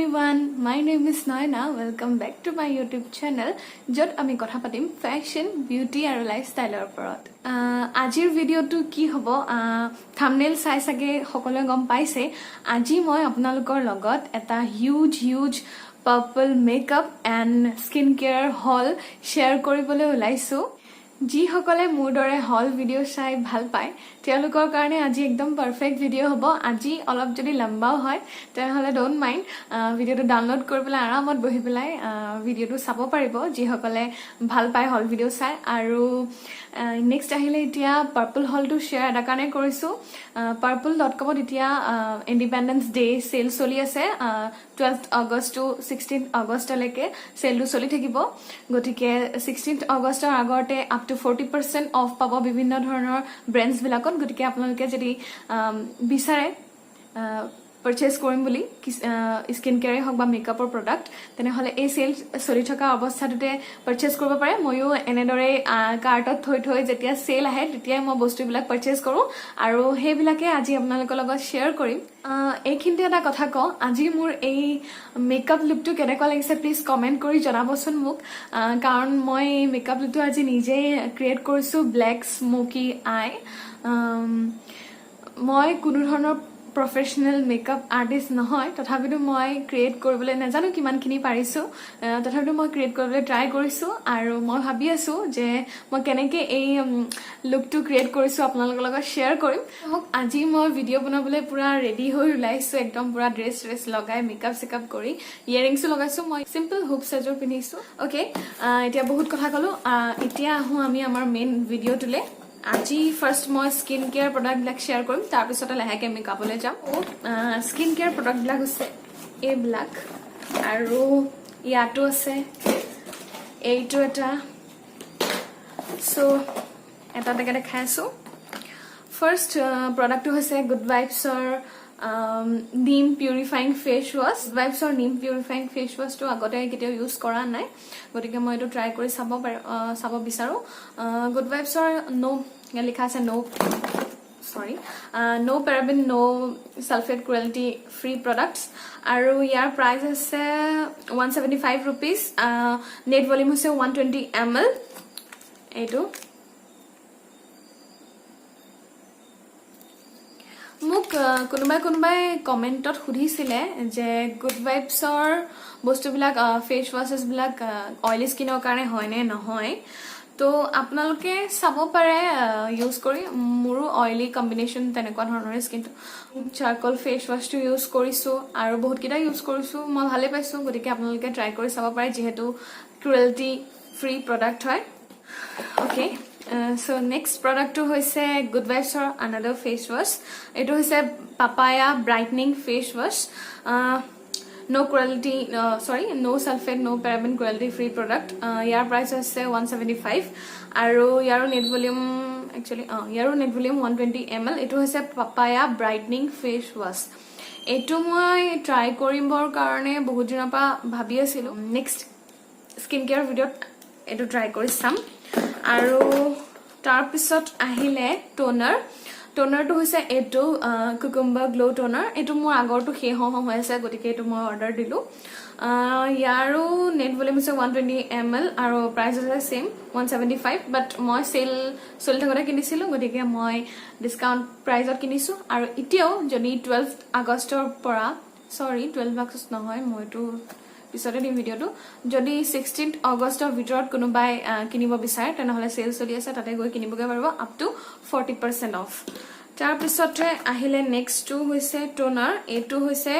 everyone, my name is Naina. Welcome back to my YouTube channel. Jot ami kotha patim fashion, beauty and lifestyle oporot. Ajir video to ki hobo thumbnail sai sage hokole gom paise. Aji moi apnalokor logot eta huge purple makeup and skincare haul share koribole ulaisu. जी हकले मोर दरे हल video चाइ ভাল পায় তেওঁলোকৰ কাৰণে আজি একদম perfect video হ'ব আজি অলপ যদি লম্বাও হয় তেহলে ডোন্ট মাইন্ড ভিডিওটো ডাউনলোড কৰি পেলাই আৰামত বহি পেলাই ভিডিওটো চাব পাৰিব যি হকলে ভাল পায় হল ভিডিও চাই আৰু নেক্সট আহিলে এতিয়া পাৰ্পল হলটো শেয়াৰ এটা কাৰণে কৰিছো purple.com ত এতিয়া ইন্ডিপেন্ডেন্স ডে সেল চলি আছে 12th August to 16th August লৈকে সেলটো চলি থাকিব গতিকে 16th August ৰ আগতে up to 40% off পাব বিভিন্ন ধৰণৰ ব্ৰ্যান্ডস বিলাকত গতিকে আপোনালোকে যদি বিচাৰে পাৰচেজ কৰিম বুলি স্কিন কেয়াৰ হক বা মেকআপৰ প্ৰডাক্ট তেনে হলে এই সেল চলি থকা অৱস্থাটোতে পাৰচেজ কৰিব পাৰে ময়ো এনেদৰে কাৰ্টত থৈ যেতিয়া সেল আহে তেতিয়া মই বস্তুবিলাক পাৰচেজ কৰো আৰু হেবিলাকে আজি আপোনালোকৰ লগত শেয়াৰ কৰিম এইখিনতে এটা কথা ক আজি মোৰ এই মেকআপ লুকটো কেনেকুৱা লাগিছে প্লিজ কমেন্ট কৰি জনাবচোন মোক কাৰণ মই মেকআপ লুকটো আজি নিজে ক্ৰিয়েট কৰিছো ব্ল্যাক স্মোকি আই মই কোনো ধৰণৰ professional makeup artist নহয় তথাপিতো মই ক্ৰিয়েট কৰিবলৈ নাজানো কিমানখিনি পাৰিছো তথাপিতো মই ক্ৰিয়েট কৰিবলৈ ট্ৰাই কৰিছো আৰু মই ভাবি আছো যে মই কেনেকৈ এই লুকটো ক্ৰিয়েট কৰিছো আপোনালোকৰ লগত শেয়াৰ কৰিম আজি মই ভিডিও বনাবলৈ পুৰা ৰেডি হৈ ওলাইছো একদম পুৰা ড্ৰেছ লগাই মেকআপ সেকআপ কৰি ইয়াৰিংছো লগাইছো মই সিম্পল হুপছ এজোৰ পিন্ধিছো ওকে এতিয়া বহুত কথা কলো এতিয়া আহো আমি আমাৰ মেইন ভিডিওটোলে আজি ফাৰ্স্ট মই স্কিন কেয়াৰ প্ৰোডাক্ট বিলাক শেয়াৰ কৰিম তাৰ পিছতে লাহেকে মেকআপলৈ যাম স্কিন কেয়াৰ প্ৰোডাক্ট বিলাক হৈছে এই ব্ল্যাক আৰু ইয়াটো আছে এইটো এটা সো এটা দেখে দেখাইছো ফাৰ্স্ট প্ৰোডাক্টটো হৈছে গুড ভাইবছৰ নীম পিউৰিফাইং ফেস ওয়াশ ভাইবছৰ নীম পিউৰিফাইং ফেস ওয়াশটো আগতে কেতিয়াও ইউজ কৰা নাই গতিকে মই এটো ট্ৰাই কৰি চাব বিচাৰো গুড ভাইবছৰ নো লিখা আছে নো paraben no sulfate cruelty free products আৰু ইয়াৰ প্ৰাইস আছে 175 rupees নেট ভলিউম হৈছে 120 ml এইটো মোক কোনোবাই কমেন্টত সুধিছিলে যে গুড ভাইবছৰ বস্তুবিলাক ফেস ওয়াশেস বিলাক অয়েলি স্কিনৰ কাৰণে হয় নে নহয় তো আপোনালোকে চাব পাৰে ইউজ কৰি মোৰো অয়েলি কম্বিনেশন তেনেকুৱা ধৰণৰ স্কিনটো চাৰকল ফেস ওয়াশটো ইউজ কৰিছো আৰু বহুত কিটা ইউজ কৰিছো মই ভালে পাইছো গতিকে আপোনালোকে ট্ৰাই কৰি চাব পাৰে যেহেতু ক্ৰুৱেলটি ফ্ৰী প্ৰডাক্ট হয় okay so next product to hoise good vibes or another face wash it hoise papaya brightening face wash no cruelty no sulfate no paraben cruelty free product your price is 175 aru your net volume actually your net volume 120 ml it hoise papaya brightening face wash etu moi try korimbor karone bahut dina pa bhabi asilu next skincare video etu try kori sam আৰু তাৰ পিছত আহিলে টোনাৰটো হৈছে এটো cucumber glow toner এটো মোৰ আগৰটো হে হৈ আছে গতিকে এটো মই অৰ্ডাৰ দিলো ইয়াৰো নেট ভলিউম হৈছে 120 ml আৰু প্ৰাইস আছে সেম 175 বাট মই সেল চলি থাকোতে কিনিছিলো গতিকে মই ডিসকাউন্ট প্ৰাইসত কিনিছো আৰু ইতিয়াও যদি 12 আগষ্টৰ পৰা 12 আগষ্ট নহয় মইটো পিছতে দিম ভিডিওটো যদি 16th আগষ্টৰ ভিতৰত কোনোবাই কিনিব বিচাৰে তেনেহলে সেল চলি আছে তাতে গৈ কিনিবগে পাৰিব আপ টু 40% অফ তাৰ পিছতে আহিলে নেক্সট টু হৈছে টোনাৰ এটো হৈছে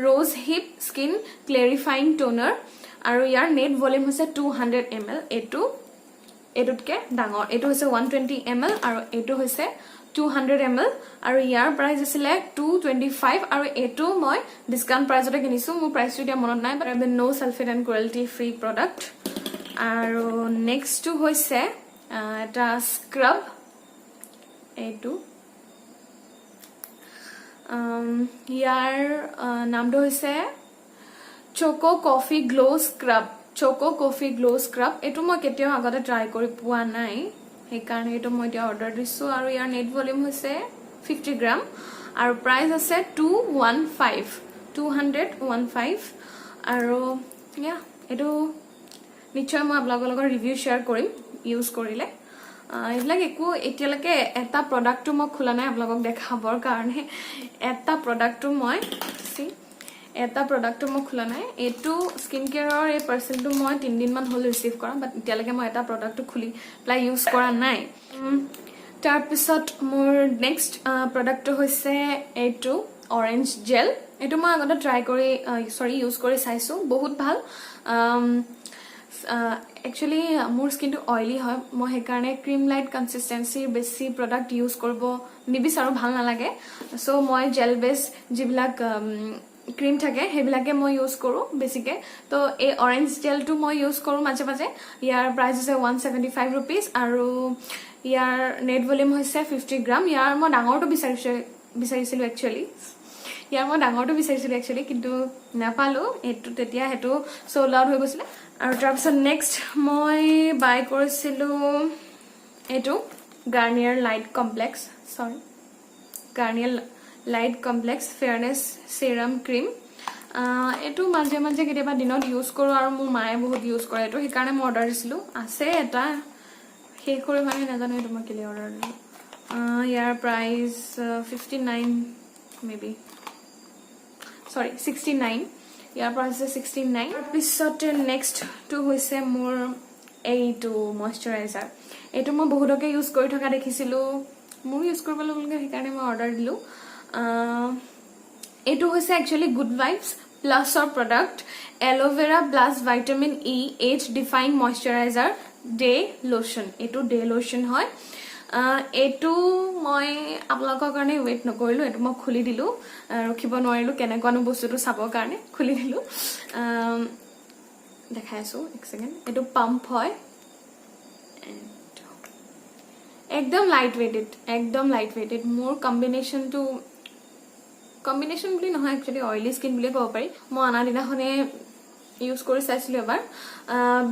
ৰ'জ হিপ স্কিন ক্লেৰিফাইং টোনাৰ আৰু ইয়াৰ নেট ভলিউম হৈছে 200 ml এটোতকে ডাঙৰ এটো হৈছে 120 ml আৰু এটো হৈছে 200 ml আৰু ইয়াৰ প্ৰাইস আছিল 225 আৰু এটো মই ডিসকাউন্ট প্ৰাইসতে কিনিছো মোৰ প্ৰাইসটো দিয়া মনত নাই বাট নো সালফেট এন্ড ক্ৰুৱেলটি ফ্ৰী প্ৰডাক্ট আৰু নেক্সট টু হৈছে এটা স্ক্ৰাব এটো ইয়াৰ নামটো হৈছে চকো কফি গ্লো স্ক্ৰাব এটো মই কেতিয়াও আগতে ট্ৰাই কৰি পোৱা নাই এই কাৰণে এটো মই এতিয়া অৰ্ডাৰ দিছো আৰু ইয়াৰ নেট ভলিউম হৈছে 50 গ্ৰাম আৰু প্ৰাইস আছে 215 200 আৰু ইয়া এটো নিশ্চয় মই আপোনালোকৰ লগত ৰিভিউ শেয়াৰ কৰিম ইউজ কৰিলে এইবিলাক একো এতিয়ালৈকে এটা প্ৰডাক্টটো মই খোলা নাই আপোনালোকক দেখাবৰ কাৰণে এটা প্ৰডাক্টটো মই খোলা নাই এটো স্কিন কেয়াৰৰ এই পাৰ্সেলটো মই 3 দিন মান হল ৰিসিভ কৰা বাট এতিয়ালৈকে মই এটা প্ৰডাক্টটো খুলি প্লাই ইউজ কৰা নাই তাৰ পিছত মোৰ নেক্সট প্ৰডাক্টটো হৈছে এটো অৰেঞ্জ জেল এটো মই আগতে ট্ৰাই কৰি ইউজ কৰি চাইছো বহুত ভাল actually মোৰ স্কিন টু অয়েলি হয় মই হে কাৰণে ক্ৰীম লাইট কনসিস্টেন্সি বেছি প্ৰডাক্ট ইউজ কৰিব নিবিচাৰো ভাল নালাগে সো মই জেল বেস যিবিলাক ক্ৰীম থাকে হেবিলাকে মই ইউজ কৰো বেছিকে তো এই অৰেঞ্জ জেলটো মই ইউজ কৰো মাজে মাজে ইয়াৰ প্ৰাইস আছে 175 रुपीस আৰু ইয়াৰ নেট ভলিউম হৈছে 50 গ্ৰাম ইয়াৰ মই ডাঙৰটো বিচাৰিছিলো একচুয়ালি ইয়াৰ মই ডাঙৰটো বিচাৰিছিলো একচুয়ালি কিন্তু নাপালো এটো তেতিয়া হেতু সোল্ড আউট হৈ গৈছিল আৰু তাৰপিছত নেক্সট মই বাই কৰিছিলো এটো গাৰ্নিয়াৰ লাইট কমপ্লেক্স ফেয়াৰনেস সিৰাম ক্ৰীম এটো মাজে মাজে কেতিয়াবা দিনত ইউজ কৰো আৰু মোৰ মায়ে বহুত ইউজ কৰে এটো হে কাৰণে মই অৰ্ডাৰ দিছিলো আছে এটা শেষ কৰি মানে নাজানো এটো মই কেলে অৰ্ডাৰ দিলো ইয়াৰ প্ৰাইস 59 মেবি sorry 69 ইয়াৰ প্ৰাইস 69 পিছতে নেক্সট টু হৈছে মোৰ এইটো ময়শ্চাৰাইজাৰ এটো মই বহুতকে ইউজ কৰি থকা দেখিছিলো মোৰ ইউজ কৰিব লগা হে কাৰণে মই অৰ্ডাৰ দিলো এটো হৈছে একচুয়ালি গুড ভাইবস প্লাছৰ product aloe vera plus vitamin E age define moisturiser day lotion এটো ডে লোশন হয় এটো মই আপোনালোকৰ কাৰণে ওয়েট নকৰিলো এটো মই খুলি দিলো ৰখিব নোৱাৰিলো কেনেকুৱানো বস্তুটো চাবৰ কাৰণে খুলি দিলো দেখাইছো এক সেকেন্ড এটো পাম্প হয় একদম লাইট ওয়েটেড মোৰ কম্বিনেশন বুলি নহয় একচুয়ালি অয়েলি স্কিন বুলি ক'ব পাৰি মই আনা দিনাখনে ইউজ কৰি চাইছিলো এবাৰ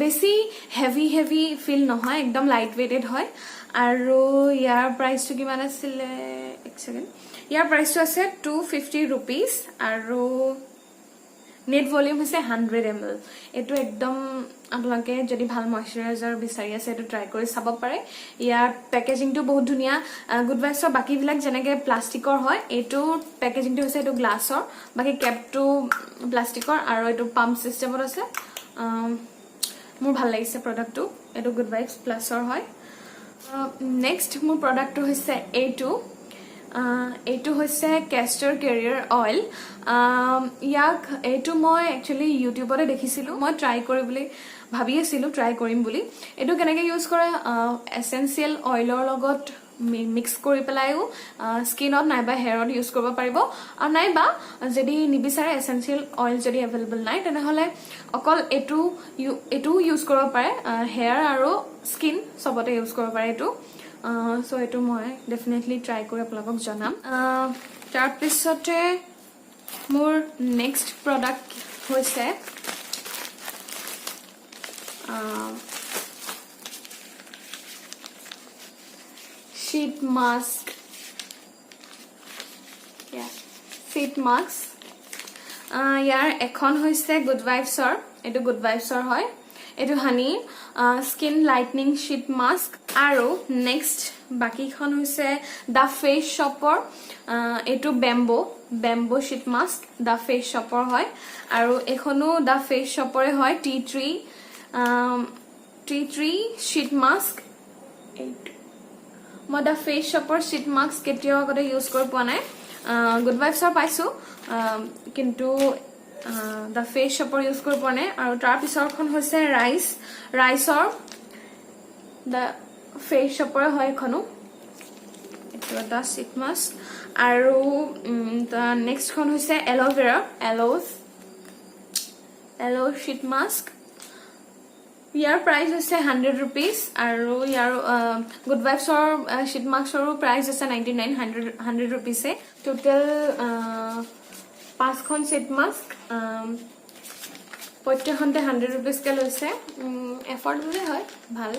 বেছি হেভি ফিল নহয় একদম লাইট ওয়েটেড হয় আৰু ইয়াৰ প্ৰাইসটো কিমান আছিল এক সেকেন্ড ইয়াৰ প্ৰাইসটো আছে 250 रुपीस আৰু নেট ভলিউম হৈছে 100 ml এটো একদম আপোনালোকে যদি ভাল ময়শ্চাৰাইজাৰ বিচাৰি আছে এটো ট্ৰাই কৰি চাব পাৰে ইয়াৰ পেকেজিংটো বহুত ধুনিয়া গুড ভাইবছৰ বাকি বিলাক যেনেকে প্লাষ্টিকৰ হয় এটো পেকেজিংটো হৈছে এটো গ্লাছৰ বাকি কেপটো প্লাষ্টিকৰ আৰু এটো পাম্প সিস্টেমত আছে মোৰ ভাল লাগিছে প্ৰডাক্টটো এটো গুড ভাইবছ প্লাছৰ হয় নেক্সট মোৰ প্ৰডাক্টটো হৈছে এইটো হৈছে কেষ্টৰ কেৰিয়াৰ অইল ইয়াক এইটো মই একচুয়ালি ইউটিউবতে দেখিছিলো মই ট্ৰাই কৰিম বুলি এটো কেনেকৈ ইউজ কৰে এসেনশিয়াল অইলৰ লগত মিক্স কৰি পেলাইও স্কিনত নাইবা হেয়াৰত ইউজ কৰিব পাৰিব আৰু নাইবা যদি নিবিচাৰে এসেনশিয়াল অইল যদি अवेलेबल নাই তেনেহলে অকল এটো ইউজ কৰিব পাৰে হেয়াৰ আৰু স্কিন সবতে ইউজ কৰিব পাৰে এটো সো এটো মই ডেফিনেটলি ট্ৰাই কৰি আপোনালোকক জনাম তাৰ পিছতে মোৰ নেক্সট প্ৰডাক্ট হৈছে sheet mask ইয়াৰ এখন হৈছে গুড ভাইবছৰ এটো গুড ভাইবছৰ হয় এটো হানি স্কিন লাইটনিং sheet mask আৰু নেক্সট বাকিখন হৈছে দা ফেস শ্বপৰ এটো বেম্বো sheet mask দা ফেস শ্বপৰ হয় আৰু এখনো দা ফেস শ্বপৰে হয় টি ট্ৰী sheet mask এইটো মই দা ফেস শ্বপৰ sheet mask কেতিয়াও আগতে ইউজ কৰি পোৱা নাই গুড ভাইবছৰ পাইছো কিন্তু দা ফেস শ্বপৰ ইউজ কৰি পোৱা নাই আৰু তাৰ পিছৰখন হৈছে ৰাইছৰ দা ফেস শ্বপৰ হয় এখনো এটো দা sheet mask আৰু দা নেক্সট খন হৈছে এলোভেৰা sheet mask ইয়াৰ প্ৰাইস হৈছে 100 रुपीस আৰু ইয়াৰ গুড ভাইবছৰ sheet maskৰ প্ৰাইস আছে 99 100 रुपीस টোটাল 5খন sheet mask প্ৰত্যেকখনতে 100 रुपीस কে লৈছে এফৰ্ডেবল হয় ভাল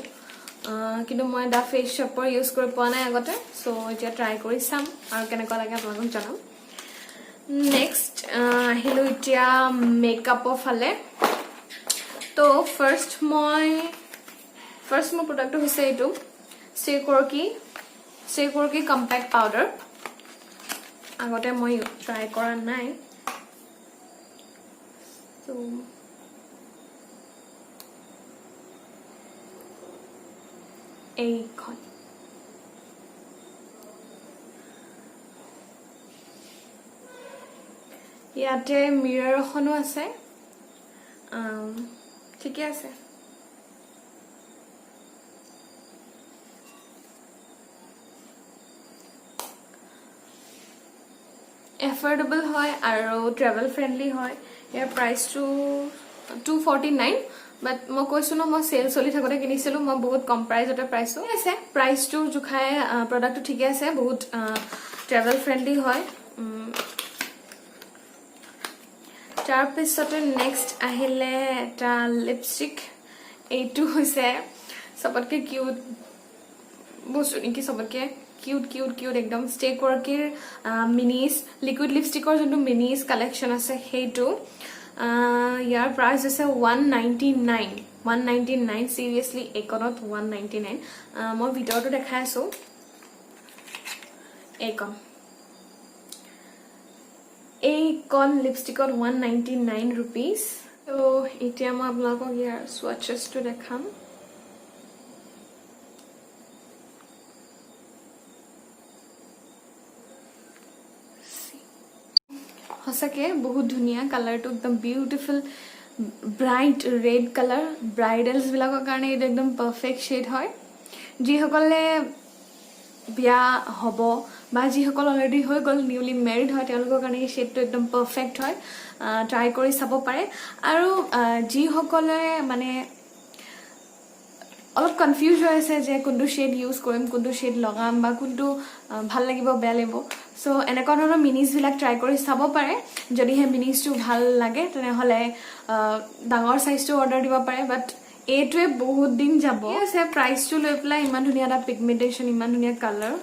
কিন্তু মই দা ফেস শ্বপৰ ইউজ কৰি পোৱা নাই আগতে সো এতিয়া ট্ৰাই কৰি চাম আৰু কেনেকুৱা লাগে আপোনালোকক জনাম নেক্সট আহিলো এতিয়া মেকআপৰ ফালে তো ফাৰ্ষ্ট মোৰ প্ৰডাক্টটো হৈছে এইটো ষ্টে কৰকি কম্পেক্ট পাউডাৰ আগতে মই ট্ৰাই কৰা নাই তো এইখন ইয়াতে মিৰৰ এখনো আছে ঠিকে আছে এফৰ্ডেবল হয় আৰু ট্ৰেভেল ফ্ৰেণ্ডলি হয় ইয়াৰ প্ৰাইচটো 249 বাট মই কৈছো ন মই সেল চলি থাকোতে কিনিছিলো মই বহুত কম প্ৰাইজতে প্ৰাইসো আছে প্ৰাইসটো জুখাই প্ৰডাক্টটো ঠিকে আছে বহুত ট্ৰেভেল ফ্ৰেণ্ডলি হয় তাৰ পিছতে নেক্সট আহিলে এটা লিপষ্টিক এইটো হৈছে সবতকে কিউট বস্তু নেকি সবতকে কিউট একদম ষ্টে কৰকিৰ মিনিজ লিকুইড লিপষ্টিকৰ যোনটো মিনিজ কালেকশ্যন আছে সেইটো ইয়াৰ প্ৰাইস আছে 199 সিৰিয়াসলি একনত 199 মই ভিডিওটো দেখাই আছো এইকন লিপষ্টিকত 199 rupees তো এতিয়া মই আপোনালোকক ইয়াৰ swatchesটো দেখাম হসকে বহুত ধুনিয়া কালাৰটো একদম বিউটিফুল ব্ৰাইট ৰেড কালাৰ ব্ৰাইডলছ বিলাকৰ কাৰণে এটা একদম পাৰফেক্ট শেড হয় যি সকলে বিয়া হ'ব বা যি সকল অলৰেডি হৈ গল নিউলি ম্যাৰিড হয় তেওঁলোকৰ কাৰণে এই শেডটো একদম পাৰফেক্ট হয় ট্ৰাই কৰি চাব পাৰে আৰু যি সকলে মানে অলপ কনফিউজ হৈ আছে যে কোনটো শেড ইউজ কৰিম কোনটো শেড লগাম বা কোনটো ভাল লাগিব বেয়া লাগিব সো এনেকুৱা ধৰণৰ মিনিজ বিলাক ট্ৰাই কৰি চাব পাৰে যদি হে মিনিজটো ভাল লাগে তেনে হলে ডাঙৰ সাইজটো অৰ্ডাৰ দিব পাৰে বাট এইটোৱে বহুত দিন যাব আছে প্ৰাইসটো লৈ পেলাই ইমান ধুনিয়া এটা পিগমেন্টেশন ইমান ধুনিয়া কালাৰ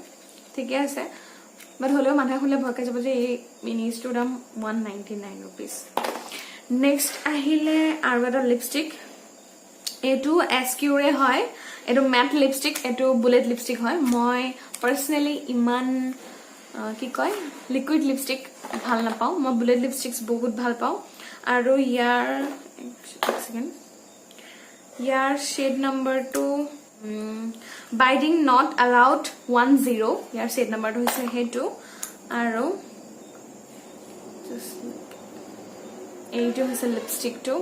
ঠিকে আছে বাট হলেও মানুহে খুলে ভয়কে যাব যে এই মিনিজটোৰ দাম 199 rupees নেক্সট আহিলে আৰু এটা লিপষ্টিক এটো এসকিউৰে হয় এটো ম্যাট লিপষ্টিক এটো বুলেট লিপষ্টিক হয় মই পার্সোনালি ইমান কি কয় লিকুইড লিপষ্টিক ভাল নাপাও মই বুলেট লিপষ্টিক্স বহুত ভাল পাও আৰু ইয়াৰ শেড নাম্বাৰটো বাইডিং নট এলাউড 10 ইয়াৰ শেড নাম্বাৰটো হৈছে হেটো আৰু এইটো হৈছে লিপষ্টিকটো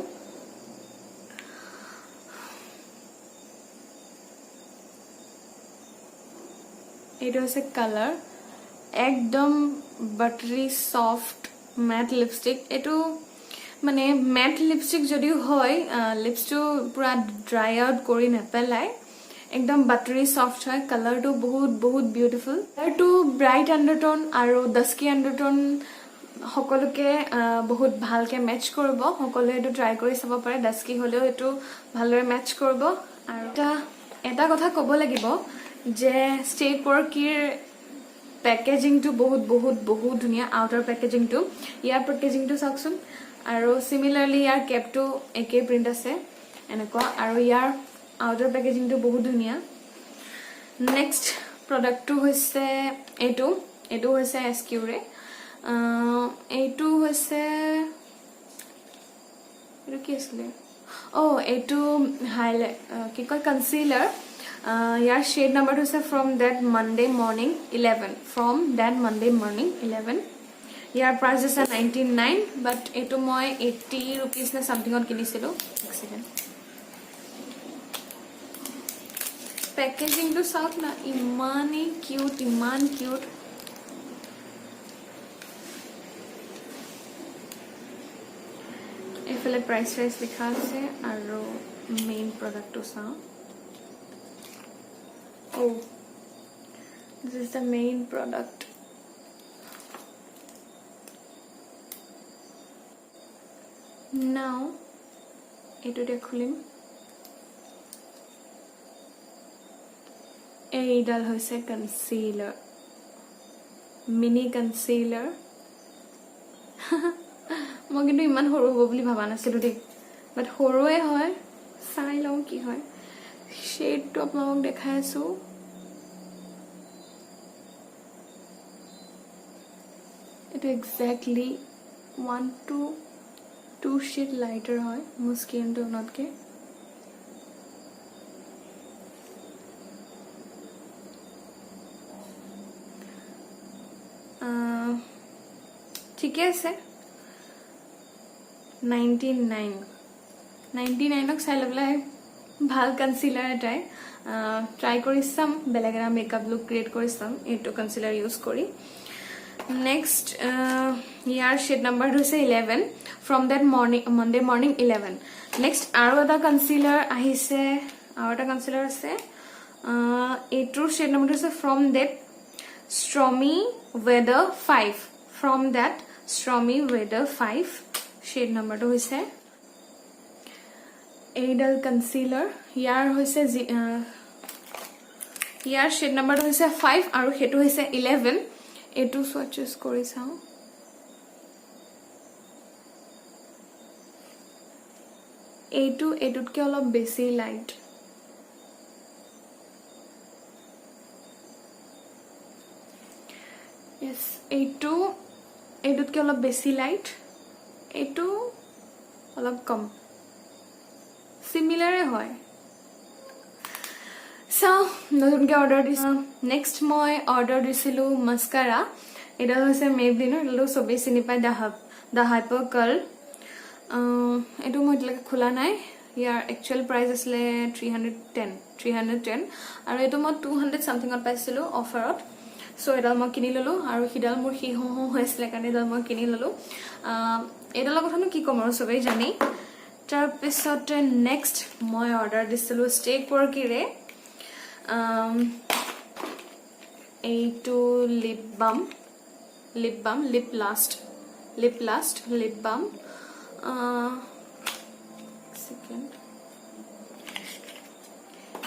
এইটো হৈছে কালাৰ একদম বাটারি সফট ম্যাট লিপষ্টিক এটো মানে ম্যাট লিপষ্টিক যদিও হয় লিপসটো পুরা ড্রাই আউট কৰি নেপেলাই একদম বাটাৰি সফট হয় কালাৰটো বহুত বিউটিফুল কালাৰটো ব্ৰাইট আন্ডাৰটোন আৰু ডাস্কি আন্ডাৰটোন সকলোকে বহুত ভালকে ম্যাচ কৰিব সকলোৱে এটো ট্ৰাই কৰি চাব পাৰে ডাস্কি হলেও এটো ভালৰে ম্যাচ কৰিব আৰু এটা কথা ক'ব লাগিব যে ষ্টে কৰকিৰ পেকেজিংটো বহুত ধুনিয়া আউটাৰ পেকেজিংটো ইয়াৰ পেকেজিংটো চাওকচোন আৰু সিমিলাৰলি ইয়াৰ কেপটো একে প্ৰিন্ট আছে এনেকুৱা আৰু ইয়াৰ আউটাৰ পেকেজিংটো বহুত ধুনিয়া নেক্সট প্ৰডাক্টটো হৈছে এইটো হৈছে এসকিউৰে এইটো হৈছে এইটো কি আছিল এইটো হাইলাইট কি কয় কনসিলাৰ यार शेड नंबर है फ्रॉम दैट मंडे मॉर्निंग 11 यार प्राइस है 99 बट एटो मैं 80 rupees ने समथिंग किनिसिलो एक सेकेंड पैकेजिंग तो साउथ ना इमान क्यूट एफाले प्राइस लिखा আছে আৰু मेन प्रोडक्ट तो साउ Oh, this is the main product. Now, eto dekhulim. Eidal hoise concealer, mini concealer. মই কিন্তু ইমান সৰু হ'ব বুলি ভাবা নাছিলো দেই বাট সৰুৱে হয় চাই লওঁ কি হয় শেডটো আপোনালোকক দেখাই আছো এটা এক্স্যাক্টলি 1 to 2 shade lighter হয় মোৰ স্কিন টোনতকে ঠিকে আছে 99ক চাই লবলৈ ভাল কনসিলাৰ এটাই ট্ৰাই কৰি চাম বেলেগ এটা মেকআপ লুক ক্ৰিয়েট কৰি চাম এইটো কনসিলাৰ ইউজ কৰি নেক্সট ইয়াৰ শেড নাম্বাৰটো হৈছে 11 from that Monday morning 11 next আৰু এটা কনসিলাৰ আহিছে আৰু এটা কনসিলাৰ আছে এইটোৰ শেড নাম্বাৰটো হৈছে from that stormy weather 5 from that stormy weather 5 shed নাম্বাৰটো হৈছে এইডাল কনসিলাৰ ইয়াৰ হৈছে ইয়াৰ শেড নাম্বাৰটো হৈছে 5 আৰু হেতু হৈছে 11 এটো সোৱাচেছ কৰি চাও এটুতকে অলপ বেছি লাইট yes এটুতকে অলপ বেছি লাইট এটো অলপ কম সিমিলাৰ হয় সো নতুনকে অৰ্ডাৰ দিছো নেক্সট মই অৰ্ডাৰ দিছিলো মাস্কাৰা এটা হৈছে মেবলিনৰ এটো সবে চিনি পায় দা হাইপাৰ কাৰ্ল এটো মই এতিয়ালৈকে খোলা নাই ইয়াৰ একচুয়াল প্ৰাইস আছিল 310 আৰু এটো মই 200 সামথিংত পাইছিলো অফাৰত সো এডাল মই কিনি ললো আৰু হিডাল মোৰ হিহো হৈছিল কাৰণে এডাল মই কিনি ললো এডালৰ কথানো কি কম আৰু সবেই জানি তাৰ পিছতে নেক্সট মই অৰ্ডাৰ দিছিলো ষ্টেক পৰকিৰে এইটো লিপ বাম লিপ লাষ্ট লিপ বাম সেকেন্ড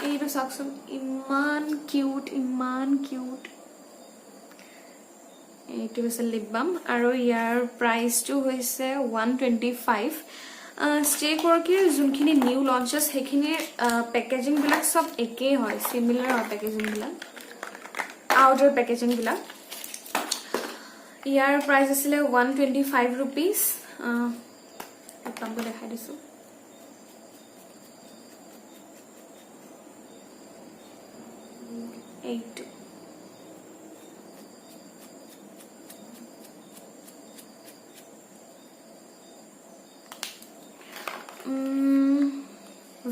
এইটো চাকচোন ইমান কিউট এইটো হৈছে লিপ বাম আৰু ইয়াৰ প্ৰাইসটো হৈছে 125 ষ্টেক ওয়াৰ্কিৰ যোনখিনি নিউ লঞ্চেছ হেখিনিৰ পেকেজিং বিলাক সব একে হয় সিমিলাৰ হয় পেকেজিং বিলাক আউটাৰ পেকেজিং বিলাক ইয়াৰ প্ৰাইস আছিল 125 rupees আপোনাক দেখাই দিছো এইটো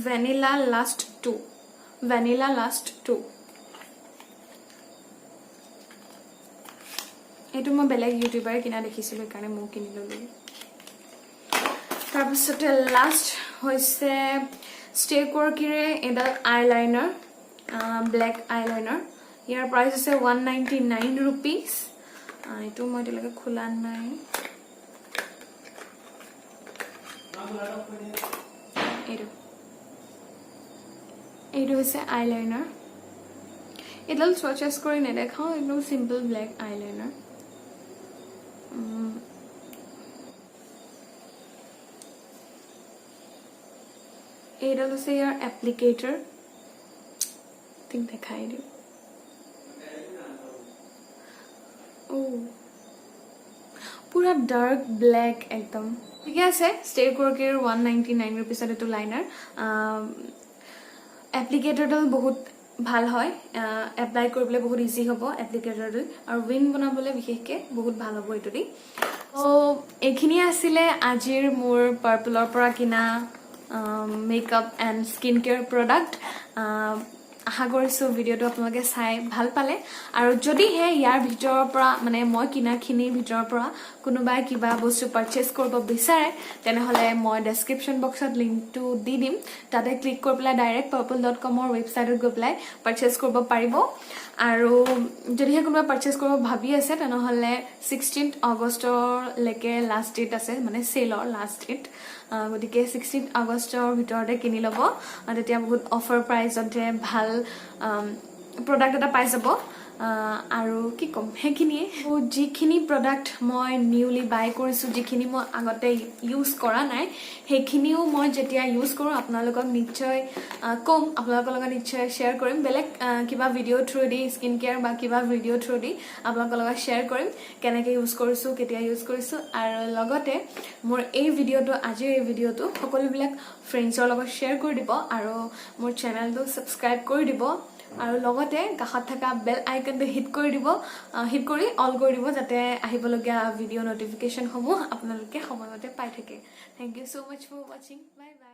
vanilla last 2 এটো মই বেলেগ ইউটিউবাৰ কিনা দেখিছিলো কাৰণে মই কিনি ললো তাৰ পিছতে লাষ্ট হৈছে ষ্টেক ওয়াৰ্কিৰে এডাল আইলাইনাৰ ব্ল্যাক আইলাইনাৰ ইয়াৰ প্ৰাইস আছে 199 rupees এটো মই এতিয়ালৈকে খোলা নাই এইটো হৈছে আইলাইনাৰ এডাল সোৱাচেছ কৰি নেদেখাও একদম সিম্পল ব্ল্যাক আইলাইনাৰ এইডাল হৈছে ইয়াৰ এপ্লিকেটৰ ঠিক দেখাই দিও পুৰা ডাৰ্ক ব্ল্যাক একদম ঠিক আছে ষ্টেক ওয়াৰ্কিৰ 199 rupees এটো লাইনাৰ এপ্লিকেটৰডাল বহুত ভাল হয় এপ্লাই কৰিবলৈ বহুত ইজি হ'ব এপ্লিকেটৰডাল আৰু উইং বনাবলৈ বিশেষকৈ বহুত ভাল হ'ব এটো দি তো এখিনি আছিলে আজিৰ মোৰ পাৰ্পলৰ পৰা কিনা makeup and skin care product আশা কৰিছো ভিডিওটো আপোনালোকে চাই ভাল পালে আৰু যদি হে ইয়াৰ ভিতৰৰ পৰা মানে মই কিনাখিনিৰ ভিতৰৰ পৰা কোনোবাই কিবা বস্তু পাৰচেজ কৰিব বিচাৰে তেনেহলে মই ডেসক্ৰিপচন বক্সত লিংকটো দি দিম তাতে ক্লিক কৰি পেলাই ডাইৰেক্ট purple.com ৰ ৱেবছাইটত গৈ পেলাই পাৰচেজ কৰিব পাৰিব আৰু যদি হে কোনোবা পাৰচেজ কৰিব ভাবি আছে তেনেহলে 16th আগষ্টৰ লৈকে লাষ্ট ডেট আছে মানে সেলৰ লাষ্ট ডেট গতিকে 16th আগষ্টৰ ভিতৰতে কিনি লব আৰু তেতিয়া বহুত অফাৰ প্ৰাইচতে ভাল প্ৰডাক্ট এটা পাই যাব আৰু কি ক'ম সেইখিনিয়ে যিখিনি প্ৰডাক্ট মই নিউলি বাই কৰিছোঁ যিখিনি মই আগতে ইউজ কৰা নাই সেইখিনিও মই যেতিয়া ইউজ কৰোঁ আপোনালোকক নিশ্চয় ক'ম আপোনালোকৰ লগত নিশ্চয় শ্বেয়াৰ কৰিম বেলেগ কিবা video' through the skin care বা কিবা ভিডিঅ' থ্ৰু দি আপোনালোকৰ লগত শ্বেয়াৰ কৰিম কেনেকৈ ইউজ কৰিছোঁ কেতিয়া ইউজ কৰিছোঁ আৰু লগতে মোৰ এই ভিডিঅ'টো আজিৰ এই ভিডিঅ'টো সকলোবিলাক ফ্ৰেণ্ডছৰ লগত শ্বেয়াৰ কৰি দিব আৰু মোৰ চেনেলটো ছাবস্ক্ৰাইব কৰি দিব আৰু লগতে কাষত থকা বেল আইকনটো হিট কৰি দিব হিট কৰি অল কৰি দিব যাতে আহিবলগীয়া ভিডিঅ' নটিফিকেশ্যনসমূহ আপোনালোকে সময়মতে পাই থাকে thank you so much for watching bye bye